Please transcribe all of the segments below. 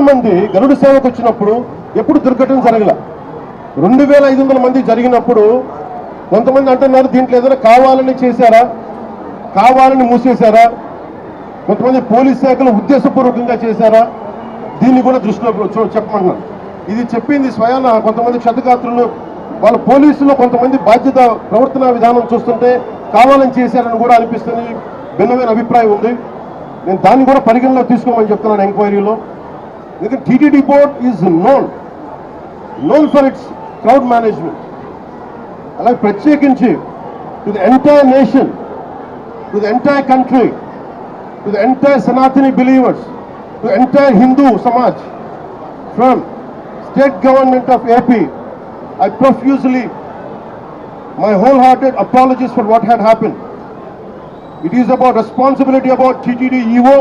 మంది గరుడు సేవకు వచ్చినప్పుడు ఎప్పుడు దుర్ఘటన జరగల. 2500 మంది జరిగినప్పుడు కొంతమంది అంటున్నారు దీంట్లో ఏదైనా కావాలని చేశారా, కావాలని మూసేశారా, కొంతమంది పోలీస్ శాఖలు ఉద్దేశపూర్వకంగా చేశారా, దీన్ని కూడా దృష్టిలో చెప్పమంటున్నాను. ఇది చెప్పింది స్వయాన కొంతమంది క్షతగాత్రులు వాళ్ళ పోలీసులో కొంతమంది బాధ్యత ప్రవర్తన విధానం చూస్తుంటే కావాలని చేశారని కూడా అనిపిస్తుంది. భిన్నమైన అభిప్రాయం ఉంది. నేను దాన్ని కూడా పరిగణలో తీసుకోమని చెప్తున్నాను ఎంక్వైరీలో. ఎందుకంటే TTD board is known for it's crowd management. అలాగే ప్రత్యేకించి to the entire nation, to the entire country, to the entire Sanatani believers, to entire Hindu Samaj from state government of AP, I profusely my wholehearted apologies for what had happened. It is about responsibility about TTD EO,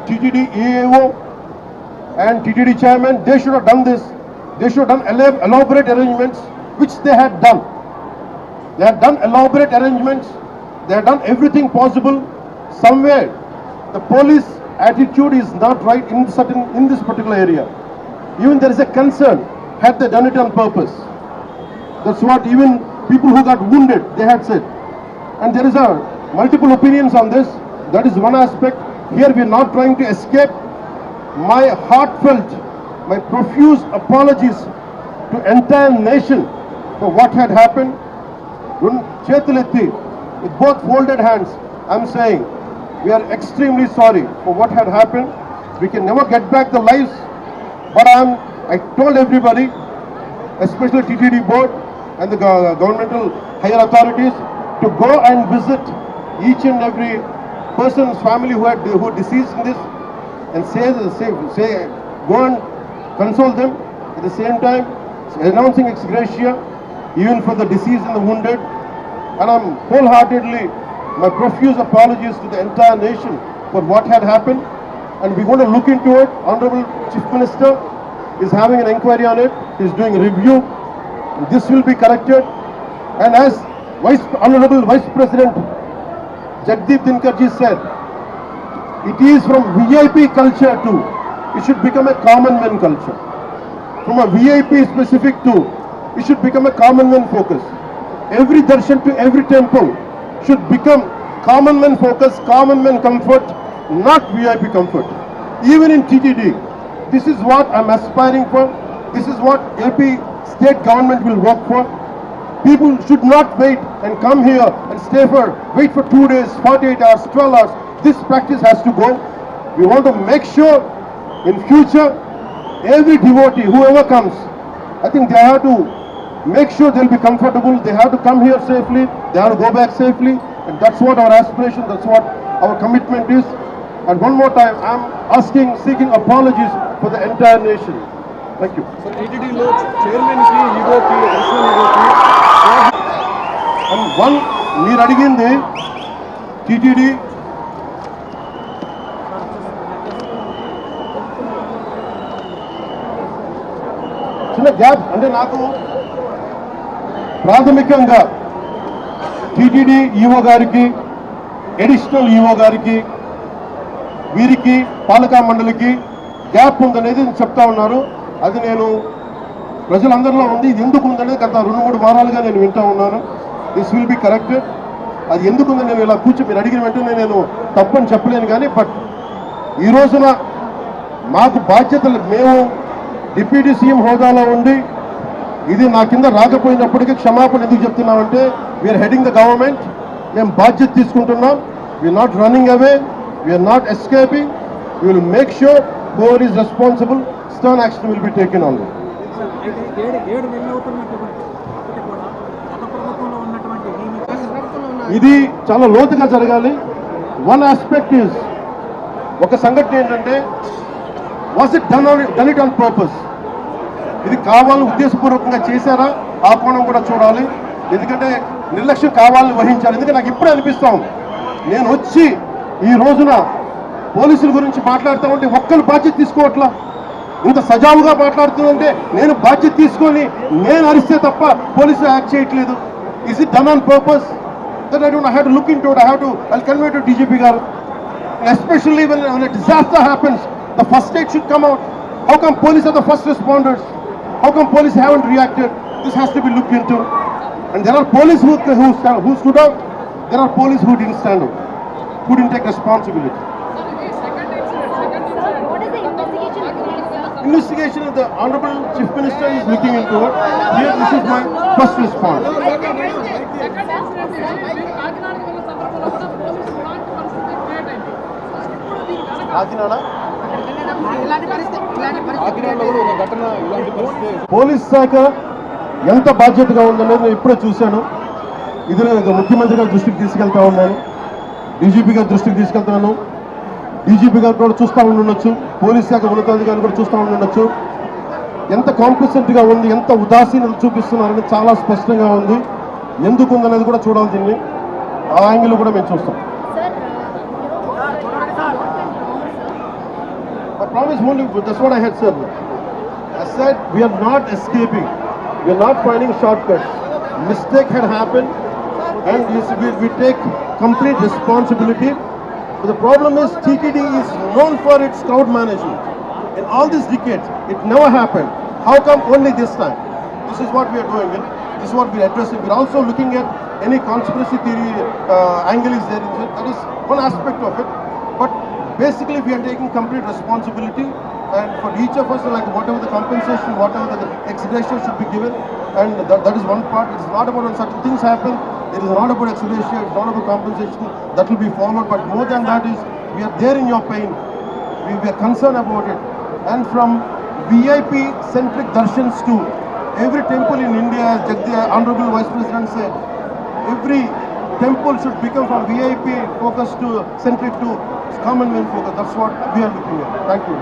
TTD EAO and TTD chairman. They should have done this. They should have done elaborate arrangements, which they had done. They had done elaborate arrangements. They had done everything possible. Somewhere the police attitude is not right in this particular area. Even there is a concern. Had they done it on purpose? That's what even people who got wounded, they had said. And there is multiple opinions on this. That is one aspect. Here we are not trying to escape. My heartfelt, my profuse apologies to entire nation for what had happened. Chetuletti, with both folded hands, I'm saying we are extremely sorry for what had happened. We can never get back the lives, but I told everybody, especially TTD board and the governmental higher authorities, to go and visit each and every person's family who deceased in this, and say go and console them. At the same time, announcing ex gratia even for the deceased and the wounded. And I'm wholeheartedly, my profuse apologies to the entire nation for what had happened. And we're going to look into it. Honorable Chief Minister is having an inquiry on it. He's doing a review. This will be corrected. And as Honorable Vice President Jagdeep Dhinkarji said, it is from VIP culture to, it should become a common man culture. From a VIP specific to, it should become a common man focus. Every darshan to every temple should become common man focus, common man comfort, not VIP comfort. Even in TTD, this is what I'm aspiring for. This is what AP state government will work for. People should not wait and come here and wait for 2 days, 48 hours, 12 hours. This practice has to go. We want to make sure in future, every devotee, whoever comes, I think they have to make sure they'll be comfortable. They have to come here safely. They have to go back safely. And that's what our aspiration, that's what our commitment is. And one more time, I'm seeking apologies for the entire nation. Thank you. So TTD lo chairman ki ego ki national ego ki and one meer adigindi TTD చిన్న gap అంటే నాకు ప్రాథమికంగా TTD EO గారికి, additional EO గారికి, వీరికి పాలకా మండలికి gap ఉందనేది చెప్తా ఉన్నారు. అది నేను ప్రజలందరిలో ఉంది. ఇది ఎందుకు ఉందనేది గత 2-3 వారాలుగా నేను వింటా ఉన్నాను. This will be corrected. అది ఎందుకు ఉందని నేను ఇలా మీరు అడిగిన వెంటనే నేను తప్పని చెప్పలేను. కానీ బట్ ఈ రోజున మాకు బాధ్యతలు, మేము డిప్యూటీ సీఎం హోదాలో ఉండి ఇది నా కింద రాకపోయినప్పటికీ క్షమాపణ ఎందుకు చెప్తున్నామంటే, వీఆర్ హెడింగ్ ద గవర్నమెంట్. మేము బాధ్యత తీసుకుంటున్నాం. We're not running away, we're not escaping. We will make sure whoever is responsible, stern action will be taken on them. ఇది చాలా లోతుగా జరగాలి. వన్ ఆస్పెక్ట్ ఈజ్, ఒక సంఘటన ఏంటంటే, was it done it on purpose? ఇది కావాలని ఉద్దేశపూర్వకంగా చేశారా? ఆ కోణం కూడా చూడాలి. ఎందుకంటే నిర్లక్ష్యం కావాలని వహించాలి. ఎందుకంటే నాకు ఇప్పుడే అనిపిస్తాం, నేను వచ్చి ఈ రోజున పోలీసుల గురించి మాట్లాడుతూ ఉంటే ఒక్కరు బాధ్యత తీసుకోవట్లా. ఇంత సజావుగా మాట్లాడుతుందంటే నేను బాధ్యత తీసుకొని నేను అరిస్తే తప్ప పోలీసులు యాక్ట్ చేయట్లేదు. Is it done on purpose? That I don't, I have to look into it. I'll convey to DGP గారు. Especially when a disaster happens, the first aid should come out. How come police are the first responders? How come police haven't reacted? This has to be looked into. And there are police who stood up. There are police who didn't stand up, who didn't take responsibility. What is the investigation looking at, sir? Investigation, the Honorable Chief Minister is looking into it. Here, this is my first response. కాకినాడలో కూడా ఒక ఘటన ఇలాంటి పరిస్థితి. Police శాఖ ఎంత బాధ్యతగా ఉందనేది నేను ఇప్పుడే చూశాను. ఇది నేను ముఖ్యమంత్రి గారి దృష్టికి తీసుకెళ్తా ఉన్నాను, డీజీపీ గారి దృష్టికి తీసుకెళ్తున్నాను. డీజీపీ గారు కూడా చూస్తూ ఉండొచ్చు, పోలీస్ శాఖ ఉన్నతాధికారులు కూడా చూస్తూ ఉండొచ్చు. ఎంత కాంపిటెంట్గా ఉంది, ఎంత ఉదాసీనత చూపిస్తున్నారని చాలా స్పష్టంగా ఉంది. ఎందుకు ఉందనేది కూడా చూడాలి. దీన్ని ఆ యాంగిల్ కూడా మేము చూస్తాం. Sir, what went wrong, sir? I promise only, that's what I had said. I said we are not escaping. We are not finding shortcuts. Mistake had happened and we take complete responsibility. But the problem is TTD is known for its crowd management. In all these decades, it never happened. How come only this time? This is what we are doing. This is what we are addressing. We are also looking at any conspiracy theory angle is there. That is one aspect of it. But basically we are taking complete responsibility, and for each of us, like whatever the compensation, whatever the extradition should be given, and that is one part. It's not about when certain things happen, it is not about extradition, it's not about compensation, that will be followed, but more than that is, we are there in your pain, we are concerned about it. And from VIP centric darshans to every temple in India, as Honorable Vice President said, every temple should become from VIP focus to centric to common man focus. That's what we are looking at. Thank you.